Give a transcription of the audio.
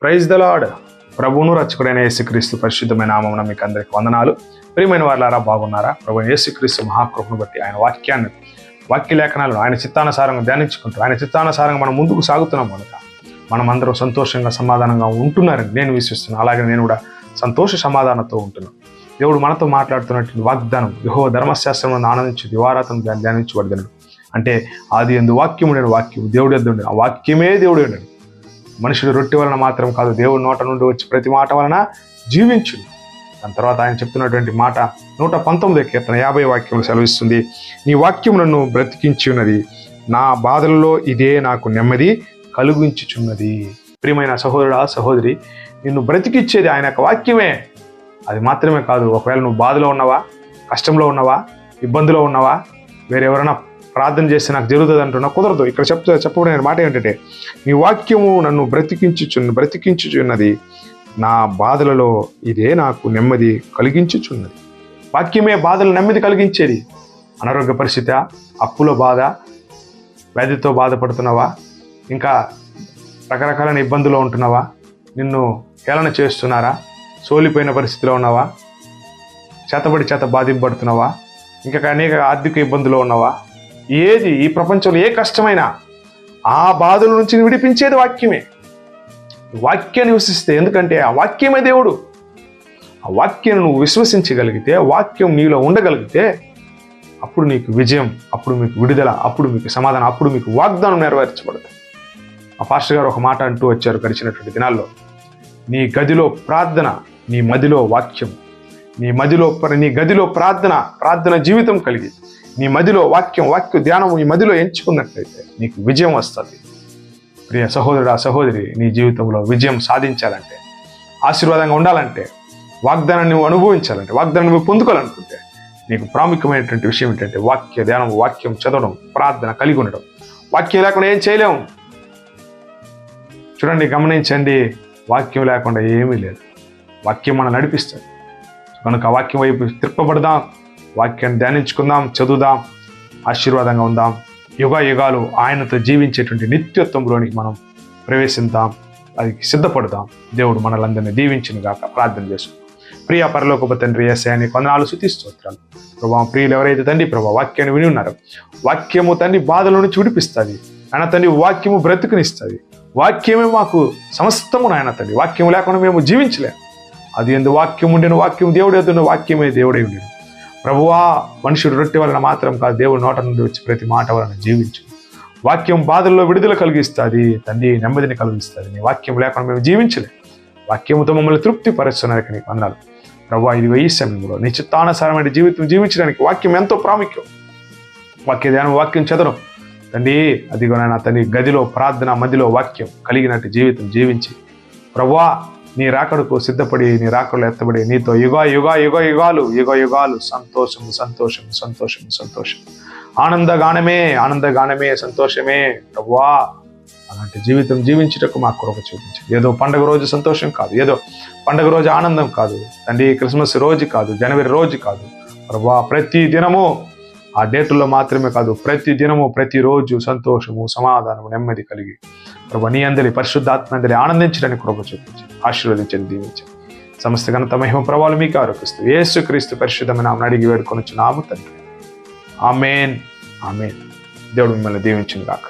Praise the lord. ప్రభువును రక్షకుడైన యేసుక్రీస్తు పరిశుద్ధమైన నామమున మీకు అందరికి వందనాలు. ప్రియమైన వారులారా, బాగున్నారా? ప్రభు యేసుక్రీస్తు మహాకృపను బట్టి ఆయన వాక్యాన్ని, వాక్య లేఖనాలను ఆయన చిత్తానుసారంగా ధ్యానించుకుంటూ ఆయన చిత్తానుసారంగా మనం ముందుకు సాగుతున్నాం కనుక మనం అందరం సంతోషంగా సమాధానంగా ఉంటున్నారని నేను విశ్వసిస్తున్నాను. అలాగే నేను కూడా సంతోష సమాధానంతో ఉంటున్నాను. దేవుడు మనతో మాట్లాడుతున్నటువంటి వాగ్దానం, యెహోవా ధర్మశాస్త్రంలో ఆనందించి దివారాత్రం ధ్యానించబడదను. అంటే ఆది యందు వాక్యము ఉండేది, వాక్యము దేవుడి యొద్ద ఉండేది, ఆ వాక్యమే దేవుడు ఉండేది. మనుషుడు రొట్టె వలన మాత్రం కాదు, దేవుడి నోట నుండి వచ్చి ప్రతి మాట వలన జీవించు. దాని తర్వాత ఆయన చెప్తున్నటువంటి మాట 119వ కీర్తన 50వ వాక్యం సెలవిస్తుంది, నీ వాక్యం నన్ను బ్రతికించి ఉన్నది, నా బాధలలో ఇదే నాకు నెమ్మది కలిగించుచున్నది. ప్రియమైన సహోదరుడా, సహోదరి, నిన్ను బ్రతికిచ్చేది ఆయన యొక్క వాక్యమే. అది మాత్రమే కాదు, ఒకవేళ నువ్వు బాధలో ఉన్నవా, కష్టంలో ఉన్నవా, ఇబ్బందిలో ఉన్నవా, వేరెవరైనా ప్రార్థన చేస్తే నాకు జరుగుతుంది అంటున్నా కుదరదు. ఇక్కడ చెప్పబడిన మాట ఏంటంటే, నీ వాక్యము నన్ను బ్రతికించుచున్నది, నా బాధలలో ఇదే నాకు నెమ్మది కలిగించుచున్నది. వాక్యమే బాధలు నెమ్మది కలిగించేది. అనారోగ్య పరిస్థితి, అప్పుల బాధ, వ్యాధితో బాధపడుతున్నావా, ఇంకా రకరకాలైన ఇబ్బందులు ఉంటున్నావా, నిన్ను హేళన చేస్తున్నారా, సోలిపోయిన పరిస్థితిలో ఉన్నావా, చేత బాధింపబడుతున్నావా, ఇంకా అనేక ఆర్థిక ఇబ్బందులు ఉన్నావా, ఏది ఈ ప్రపంచంలో ఏ కష్టమైనా ఆ బాధల నుంచి విడిపించేది వాక్యమే. వాక్యాన్ని విశ్వసిస్తే, ఎందుకంటే ఆ వాక్యమే దేవుడు. ఆ వాక్యాన్ని నువ్వు విశ్వసించగలిగితే, వాక్యం నీలో ఉండగలిగితే, అప్పుడు నీకు విజయం, అప్పుడు మీకు విడుదల, అప్పుడు మీకు సమాధానం, అప్పుడు మీకు వాగ్దానం నెరవేర్చబడుతుంది. మా పాస్టర్ గారు ఒక మాట అంటూ వచ్చారు గడిచినటువంటి దినాల్లో, నీ గదిలో ప్రార్థన, నీ మదిలో వాక్యం, నీ గదిలో ప్రార్థన జీవితం కలిగి, నీ మదిలో వాక్య ధ్యానం ఈ మదిలో ఎంచుకున్నట్లయితే నీకు విజయం వస్తుంది. ప్రియ సహోదరుడా, సహోదరి, నీ జీవితంలో విజయం సాధించాలంటే, ఆశీర్వాదంగా ఉండాలంటే, వాగ్దానాన్ని నువ్వు అనుభవించాలంటే, వాగ్దానాన్ని నువ్వు పొందుకోవాలనుకుంటే, నీకు ప్రాముఖ్యమైనటువంటి విషయం ఏంటంటే వాక్య ధ్యానం, వాక్యం చదవడం, ప్రార్థన కలిగి ఉండడం. వాక్యం లేకుండా ఏం చేయలేము. చూడండి, గమనించండి, వాక్యం లేకుండా ఏమీ లేదు. వాక్యం మనం నడిపిస్తుంది కనుక వాక్యం వైపు తిప్పబడదాం, వాక్యాన్ని ధ్యానించుకుందాం, చదువుదాం, ఆశీర్వాదంగా ఉందాం. యుగాలు ఆయనతో జీవించేటువంటి నిత్యత్వంలోనికి మనం ప్రవేశిద్దాం, అది సిద్ధపడదాం. దేవుడు మనలందరినీ దీవించిన గాక. ప్రార్థన చేసుకుందాం. ప్రియ పరలోకపు తండ్రి యేసయ్య, నీకు వందనాలు, స్తుతి స్తోత్రాలు. ప్రభా, ప్రియులు ఎవరైతే తండ్రి ప్రభా వాక్యాన్ని విని ఉన్నారో, వాక్యము తండ్రి బాధల నుంచి విడిపిస్తుంది ఆయన తండ్రి, వాక్యము బ్రతుకునిస్తుంది. వాక్యమే మాకు సమస్తము నాయన తండ్రి. వాక్యం లేకుండా మేము జీవించలేము. అది ఎందు వాక్యం ఉండిన, వాక్యం దేవుడు ఎదున్న, వాక్యమే దేవుడై ఉండేది. ప్రభువా, మనుషుడు రొట్టె వలన మాత్రం కాదు, దేవుడి నోట నుండి వచ్చి ప్రతి మాట వలన జీవించు. వాక్యం బాధల్లో విడుదల కలిగిస్తుంది తండ్రి, నెమ్మదిని కలిగిస్తుంది. నీ వాక్యం లేకుండా మేము జీవించలేము. వాక్యముతో మమ్మల్ని తృప్తి పరుస్తున్నారు. నీకు వందనాలు ప్రభువా. ఇది ఈ సమయంలో నీ చిత్తానుసారమైన జీవితం జీవించడానికి వాక్యం ఎంతో ప్రాముఖ్యం. వాక్య ధ్యానం, వాక్యం చదవడం తండ్రి, అదిగో నాయన తండ్రి, గదిలో ప్రార్థన, మదిలో వాక్యం కలిగినట్టు జీవితం జీవించి ప్రభువా, నీ రాకడకు సిద్ధపడి, నీ రాకడలో ఎత్తబడి నీతో యుగాలు సంతోషం, ఆనందగానమే సంతోషమే. ప్రభువా, అలాంటి జీవితం జీవించుటకు మాకు కృప చూపించండి. ఏదో పండుగ రోజు సంతోషం కాదు, ఏదో పండుగ రోజు ఆనందం కాదు తండ్రి, క్రిస్మస్ రోజు కాదు, జనవరి రోజు కాదు ప్రభువా, ప్రతి దినము ఆ డేటుల్లో మాత్రమే కాదు, ప్రతి దినము ప్రతిరోజు సంతోషము, సమాధానము, నెమ్మది కలిగి ప్రభు నీ అందరి పరిశుద్ధాత్మ అందరి ఆనందించడానికి కృప చూపించండి. ఆశీర్వదించండి, దీవించండి. సమస్త ఘనత, మహిమ, ప్రభావాలు మీకు ఆరోపిస్తూ యేసుక్రీస్తు పరిశుద్ధమైన నామమున అడిగి వేడుకొనుచున్నాము తండ్రి. ఆమేన్. దేవుడు మిమ్మల్ని దీవించును గాక.